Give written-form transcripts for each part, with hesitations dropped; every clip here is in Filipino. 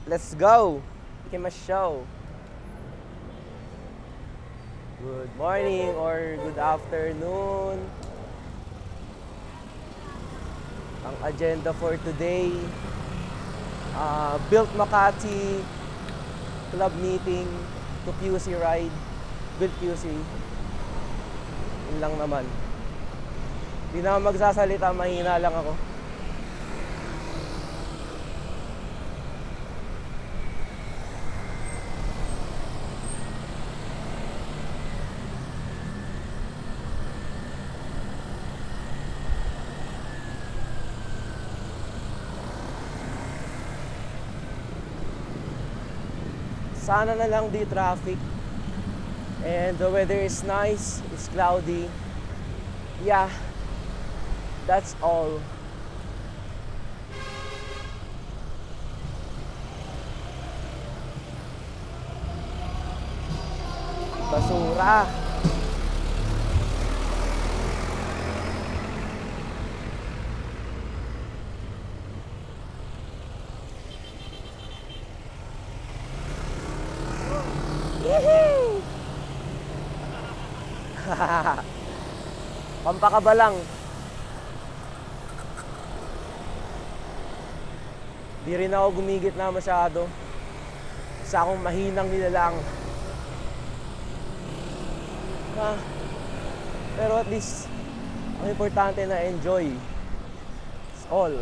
Let's go! Give him a show. Good morning or good afternoon. Ang agenda for today, Built Makati Club meeting to QC ride. Built QC. Yun lang naman. Hindi na magsasalita, mahina lang ako. Sana na lang di traffic. And the weather is nice, it's cloudy. Yeah, that's all. Basura. Pampakabalang. Di rin ako gumigit na masyado. Isa akong mahinang nilalang. Pero at least ang importante na enjoy. It's all.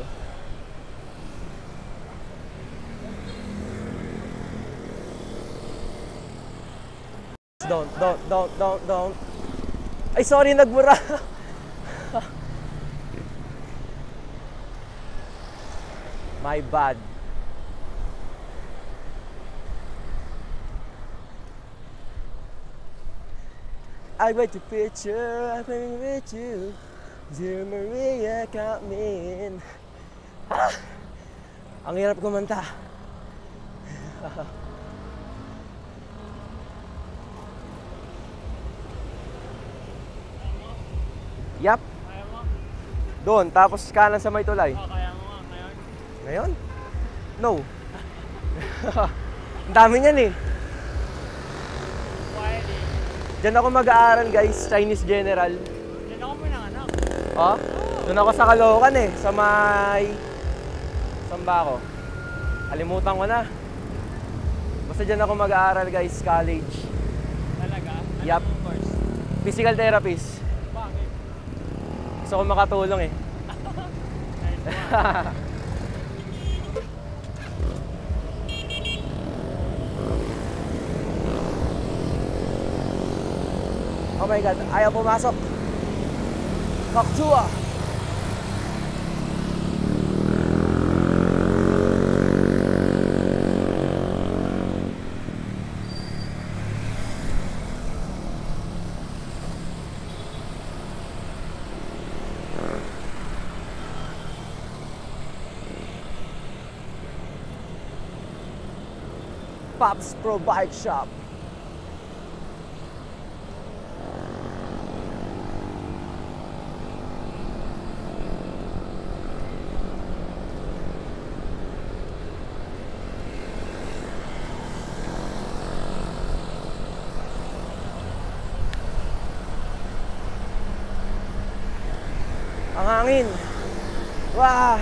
Don't. Ay, sorry, nagmura. My bad. I went to picture, I've been with you. Dear Maria, count me in. Ang hirap kumanta. Yap. Kaya mo? Doon, tapos kanan sa may tulay. Kaya mo nga, ngayon? Ngayon? No. Ang dami niyan eh. Pwede. Diyan ako mag-aaral guys, Chinese General. Diyan ako pinanganak. Oh? Doon ako sa Caloocan eh, sa may... Saan ba ako? Kalimutan ko na. Basta diyan ako mag-aaral guys, college. Talaga? Yup. Anong course? Physical therapist. Bakit? Gusto ko makatulong eh. Oh my God, ayaw pumasok. Kaktua! Pops Pro Bike Shop. Ang hangin. Wah!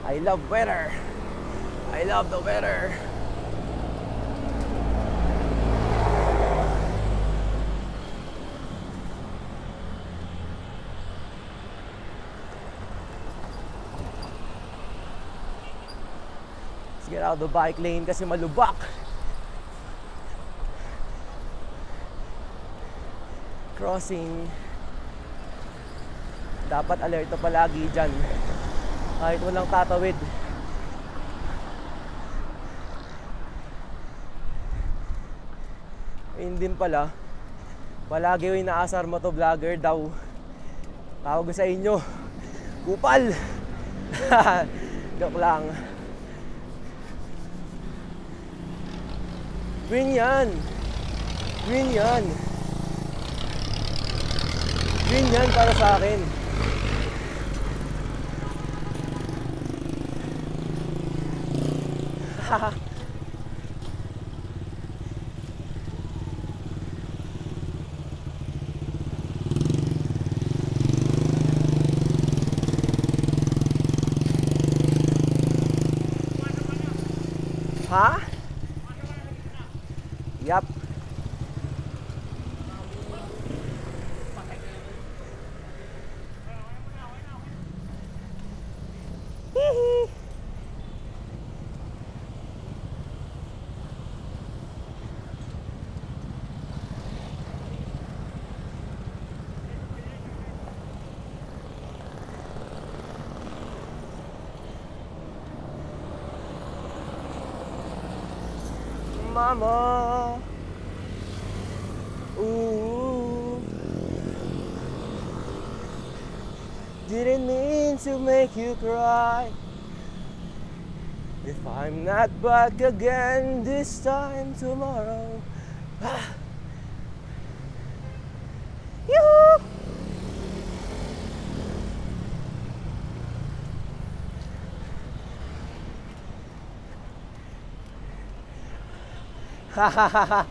I love weather. I love the weather. Let's get out of the bike lane kasi malubak. Crossing. Dapat alerto palagi dyan. Kahit walang tatawid. Ayun din pala, palagi yung inaasar motovlogger daw. Tawag ko sa inyo, kupal! Joke lang. Green yan. Green yan. Green yan para sa akin. Ha? Yap. Hihi. Mama. Ooh. Didn't mean to make you cry. If I'm not back again this time tomorrow. Yoo-hoo! Ah!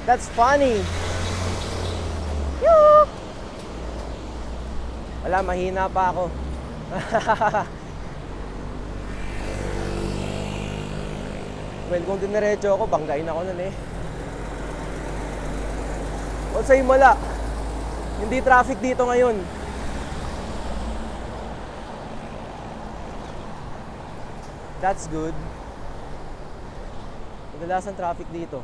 That's funny. Yoo! Wala, mahina pa ako. Well, kung diniretso ako, banggain ako nun eh. O sa Himala, hindi traffic dito ngayon. That's good. Kadalasan traffic dito.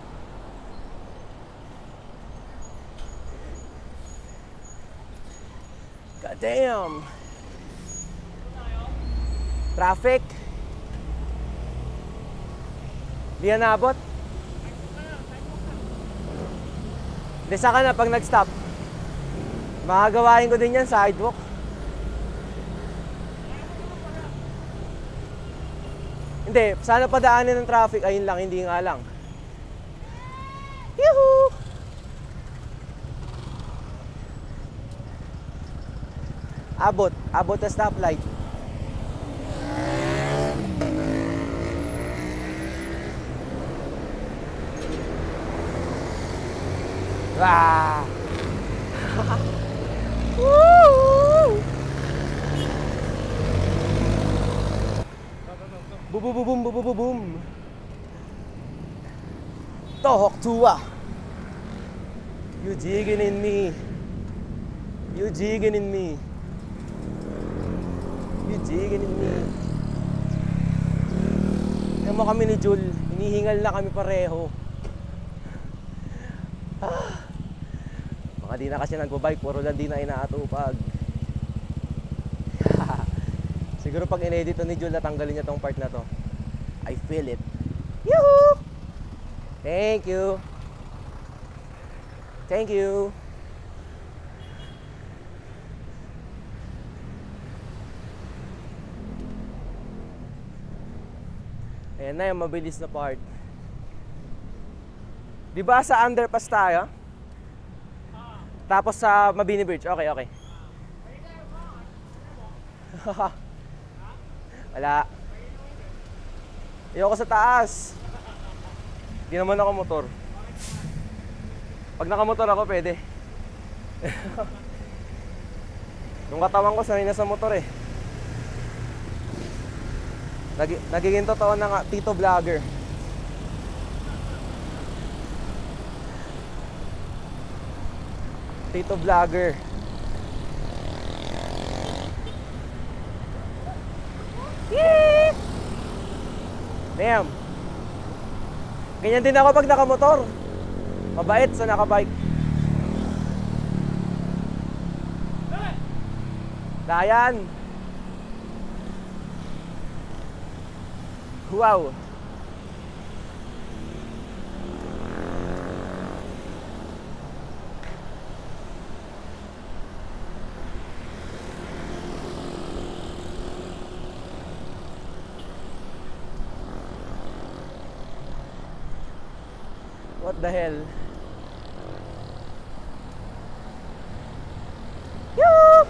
God damn. Traffic. Di yan naabot. Hindi, saka na pag nag-stop. Makagawain ko din yan, sidewalk. Hindi, sana padaanin ng traffic. Ayun lang, hindi nga lang. Yuhu! Abot na stoplight. Wah! Woo! Boom, boom, boom, boom, boom, boom. Tohok tuwa. You jigging in me. You jigging in me. You jigging in me. Tingnan mo kami ni Jul. Hinihingal na kami pareho. Baka di na kasi nagbabike. Puro lang di na inaatupag. Siguro pag in-edit ni Jul, natanggalin niya tong part na to. I feel it. Yoo-hoo! Thank you. Thank you. Ayan na yung mabilis na part. Di ba sa underpass tayo? Tapos sa Mabini Bridge. Okay, okay. Wala. Ayoko sa taas. Hindi naman ako motor. Pag nakamotor ako, pwede. Yung katawan ko, sanay na sa motor eh. Nagiging totoo na nga, Tito Vlogger. Tito Vlogger. Yee! Damn. Ganyan din ako pag nakamotor. Mabait sa nakabike. Dayan. Wow. What the hell? Yoo!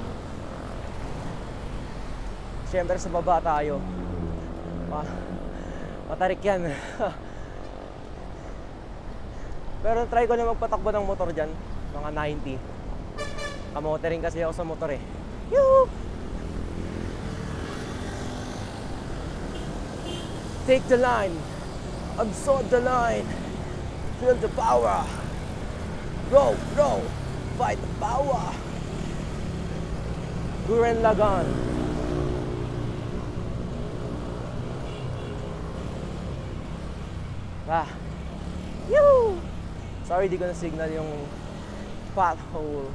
Siyempre sa baba tayo. Matarik yan. Pero try ko na magpatakbo ng motor dyan. Mga 90. Kamote rin kasi ako sa motor eh. Yoo! Take the line. Absorb the line. Feel the power. Row, row. Fight the power. Gurren Lagann. Yoo! Sorry, di ko na signal yung pothole.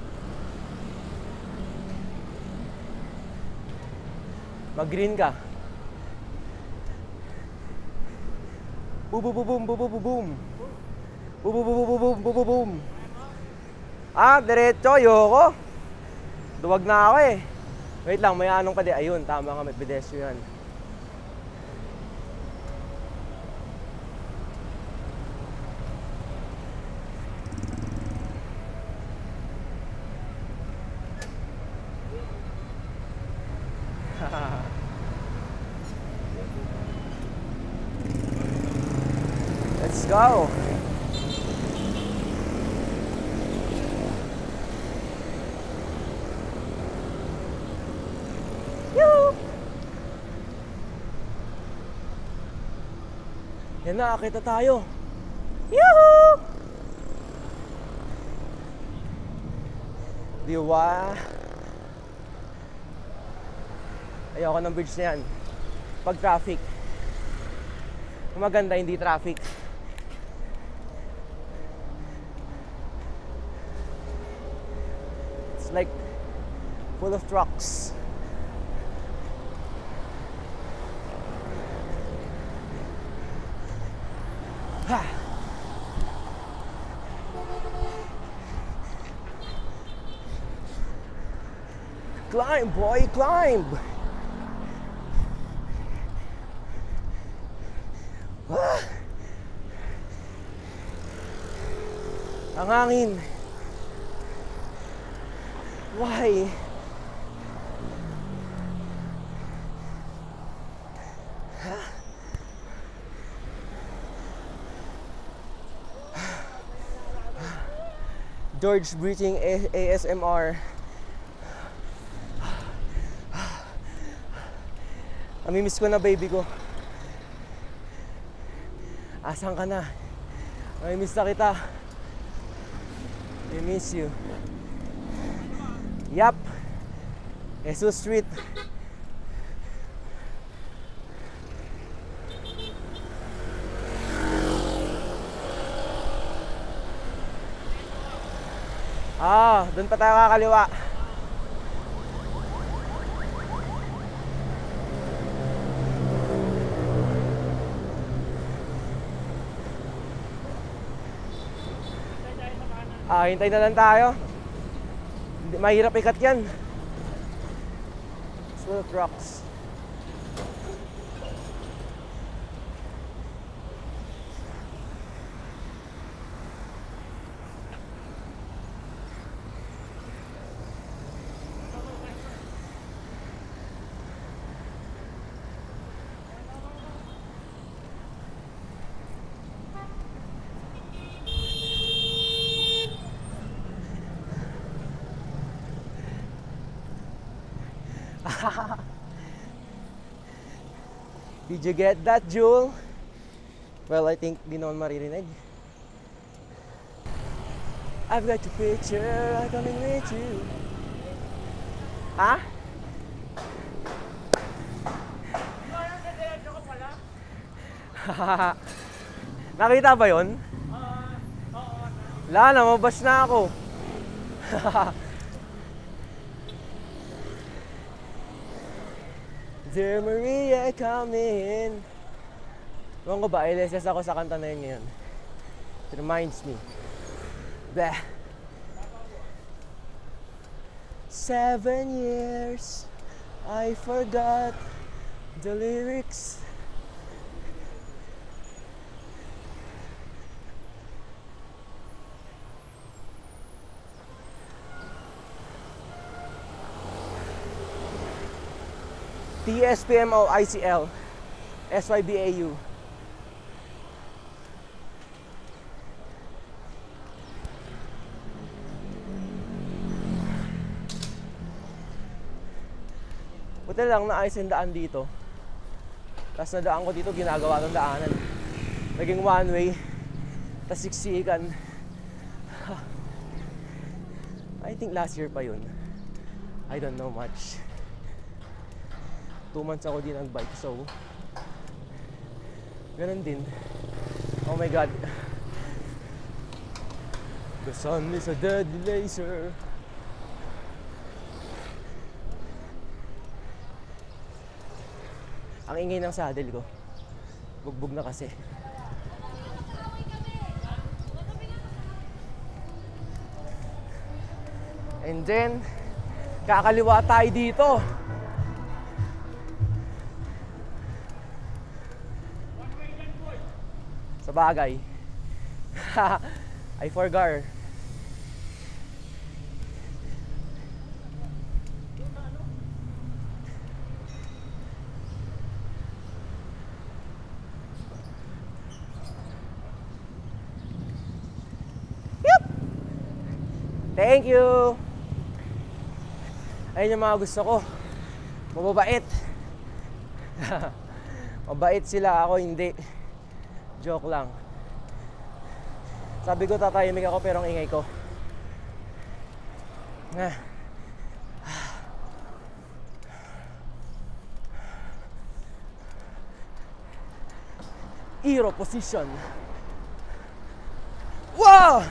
Mag-green ka. Boom, boom, boom, boom, boom, boom, boom. Boom, boom, boom, boom, boom, boom, boom, boom. Diretso, yoko. Duwag na ako eh. Wait lang, may anong pa di. Ayun, tama ka, may pedestrian. Let's go. Yoo! Yan na, kita tayo. Yoo! Diwa. Ayoko ng bridge na yan. Pag traffic. Maganda, hindi traffic. It's like full of trucks. Ha! Climb, boy, climb! Ah! Ang hangin. Why? George breathing ASMR. Namimiss ko na baby ko. Asan ka na? Namimiss na kita. I miss you. Yup. Jesus Street. Doon pa tayo kakaliwa. Hintay na lang tayo. Mahirap ikat yan. It's full of rocks. Did you get that, Jewel? Well, I think di naman maririnig. I've got your picture, I'm coming with you. Ha? Nakita ba yun? Oo. Wala na, mabash na ako. Dear Maria, come in. Ewan ko ba, LSS ako sa kanta na yun ngayon. It reminds me. Bleh. 7 years, I forgot the lyrics. TSPMO ICL SYBAU. Buti lang naayos yung daan dito. Tapos nadaan ko dito, ginagawa ng daanan. Naging one way. Tapos siksikan. I think last year pa yun. I don't know much. 2 months ako din nagbike, so ganun din. Oh my God. The sun is a deadly laser. Ang ingay ng saddle ko. Bugbog na kasi. And then, kakaliwa tayo dito. Sa bagay. I forgot. Thank you! Ayun yung mga gusto ko. Mababait. Mabait sila, ako hindi. Joke lang. Sabi ko tatahimik ako pero ang ingay ko. Hero position. Wow!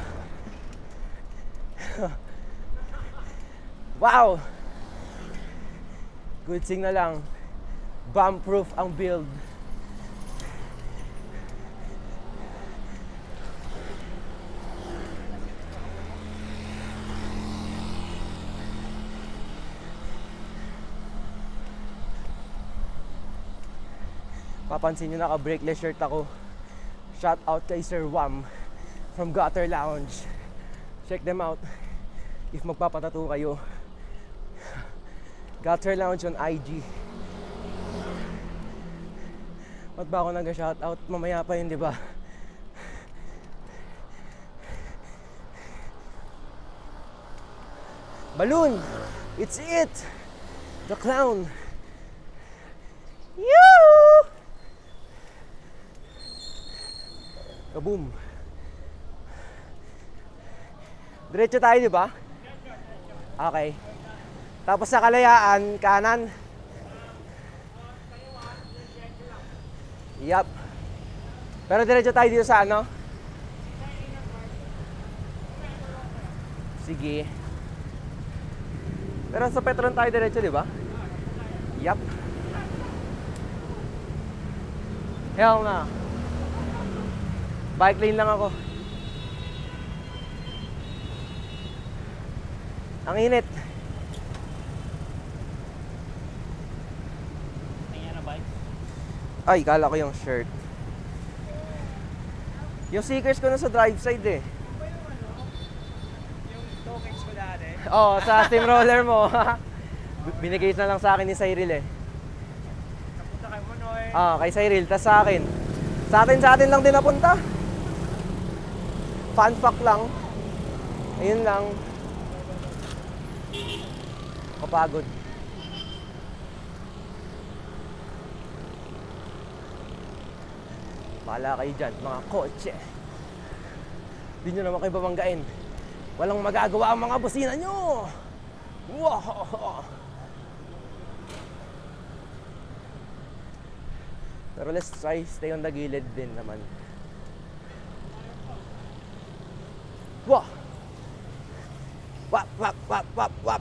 Wow! Good thing na lang, bomb-proof ang build. Papansin nyo, naka-breakless shirt ako. Shout out kay Sir Wam from Gutter Lounge. Check them out if magpapatattoo kayo. Gutter Lounge on IG. Ba't ba ako nag-shoutout? Mamaya pa yun, di ba? Balloon! It's it! The clown! Yoo! Kaboom! Diretso tayo, di ba? Okay. Tapos sa kalayaan, kanan. Yup. Pero diretso tayo dito sa ano? Sige. Pero sa Petron tayo diretso, di ba? Yup. Hell na. Bike lane lang ako. Ang init. Ay, kala ko yung shirt. Yung stickers ko na sa drive side eh. Yung tokens ko dati. Oo, sa steamroller mo. Binigay na lang sa akin ni Cyril eh. Napunta kay Monoy. Kay Cyril, tas sa akin. Sa atin lang din napunta. Fun fact lang. Ayun lang. Kapagod. Bahala kayo dyan, mga kotse. Hindi nyo naman kayo babanggain. Walang magagawa ang mga busina nyo. Wow! Pero let's try stay on the gilid din naman. Wow! Wap, wap, wap, wap, wap!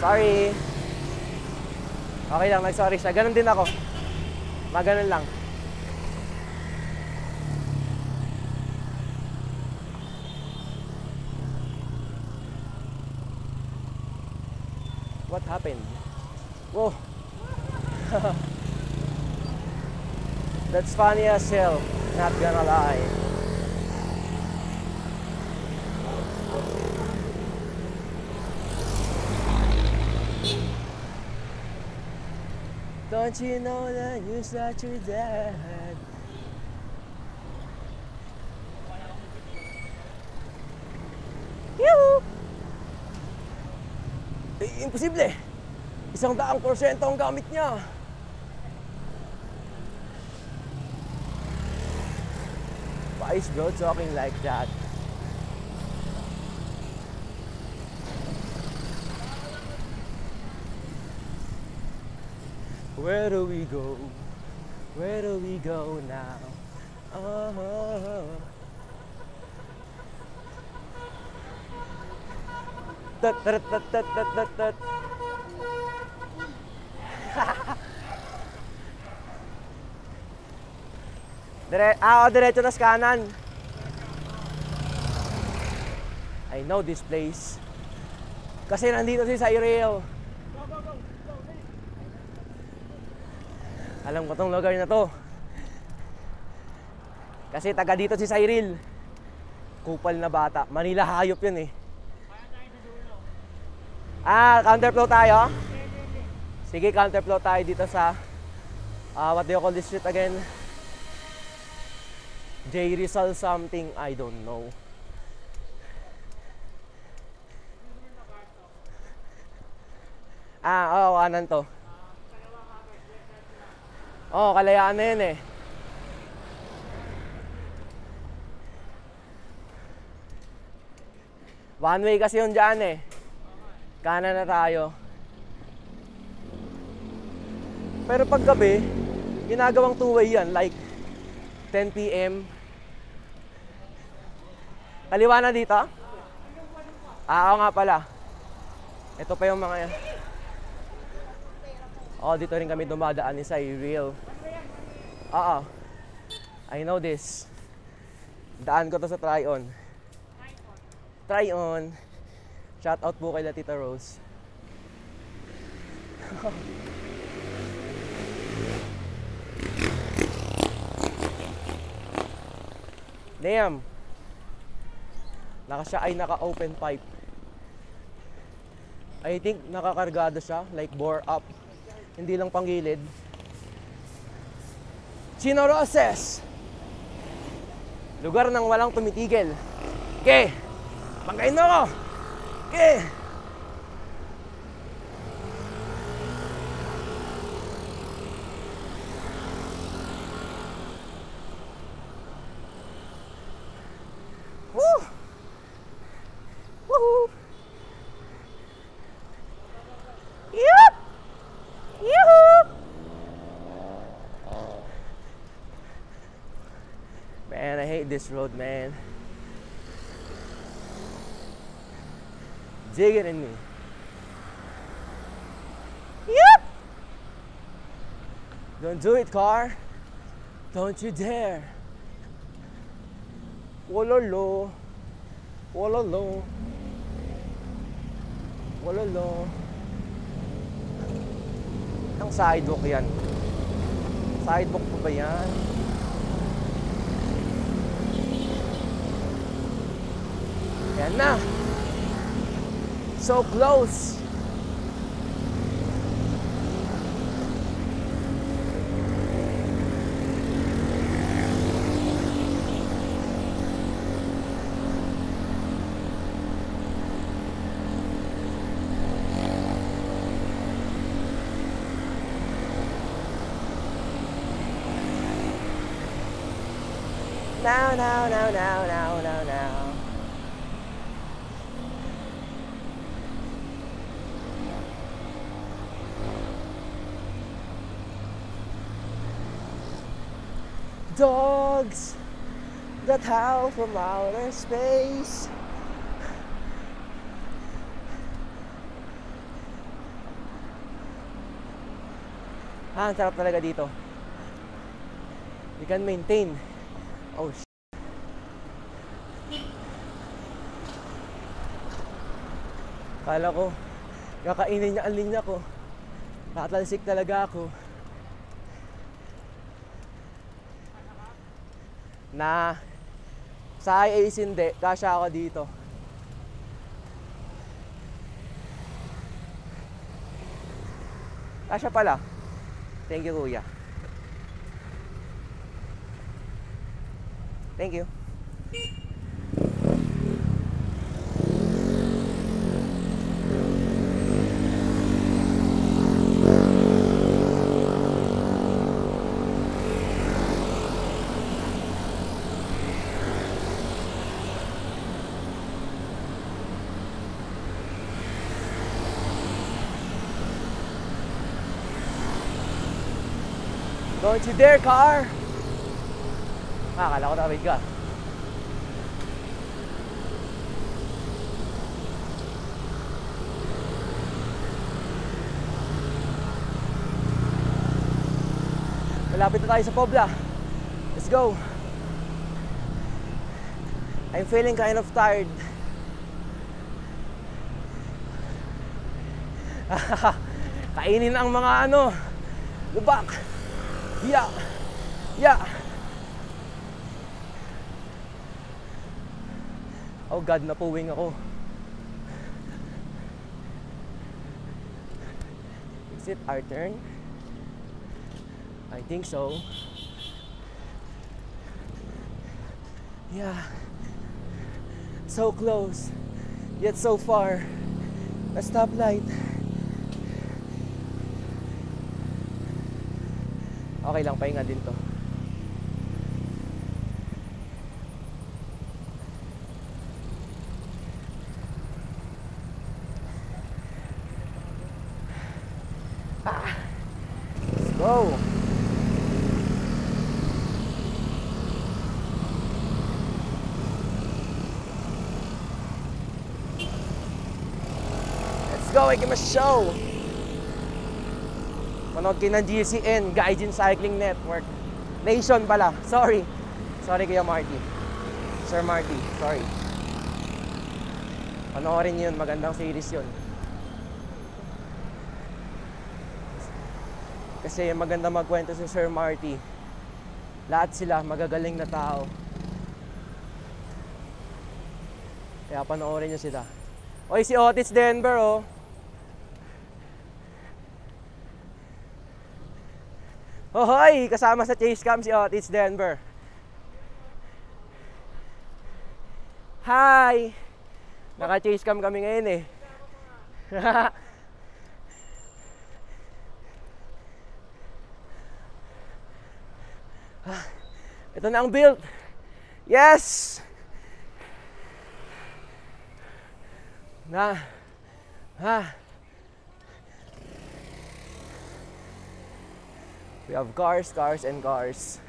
Sorry. Okay lang, nag-sorry siya. Ganon din ako. Maganon lang. What happened? Whoa. That's funny as hell. Not gonna lie. Don't you know that you such your dad? Yuhu! Imposible! 100% ang gamit niya. Why is bro talking like that? Where do we go? Where do we go now? Tut tut tut tut tut tut tut. Diretso na sa kanan. I know this place. Kasi nandito si Cyril. Alam ko tong lugar na to. Kasi taga dito si Cyril. Kupal na bata. Manila hayop yun eh. Counterflow tayo? Sige, counterflow tayo dito sa what do you call this street again? J. Rizal something, I don't know. Oo, kanan to. Oo, Kalayaan na yun eh. One way kasi yun dyan eh. Kanan na tayo. Pero pag gabi, ginagawang two-way yan, like 10 PM. Kaliwa na dito? Oo nga pala. Ito pa yung mga yan. Dito rin kami dumadaan ni Cyril. Oo. I know this. Daan ko to sa Tryon. Tryon. Shout out po kay Tita Rose. Damn. Naka-open pipe. I think nakakargado siya, like bore up. Hindi lang panggilid. Chino Roses. Lugar ng walang tumitigil. Okay. Banggain mo ako. Okay. Woo! Woohoo! Yup! Yoo-hoo! Man, I hate this road, man. Digging in me. Yup! Don't do it, car. Don't you dare. Wololo. Wololo. Wololo. Ang sidewalk yan. Sidewalk pa ba yan? Yan na. So close. Now. Dogs that howl from outer space. Ang sarap talaga dito. You can maintain. Oh, kala ko, kakainin niya ang linya ko. Tatalsik talaga ako. Na sa IAC hindi, kasya ako dito. Kasya pala. Thank you, kuya. Thank you. Don't you dare, car! Akala ko tawid ka. Malapit na tayo sa Pobla. Let's go. I'm feeling kind of tired. Kainin ang mga lubak. Yeah. Yeah. Oh God, napuwing ako. Is it our turn? I think so. Yeah. So close, yet so far. A stoplight. Okay lang, pahinga din to. Let's go. Let's go, I give a show. Manood kayo ng GCN, Gaijin Cycling Network. Nation pala, sorry. Sorry Kuya Marty. Sir Marty, sorry. Panoorin yun, magandang series yun. Kasi maganda magkwento si Sir Marty. Lahat sila magagaling na tao. Kaya panoorin nyo sila. Oy, si Otis Denver, oh. Hoy! Kasama sa chase cam si Otis Denver. Hi! Naka-chase cam kami ngayon eh. Ito na ang build. Yes! We have cars, cars, and cars.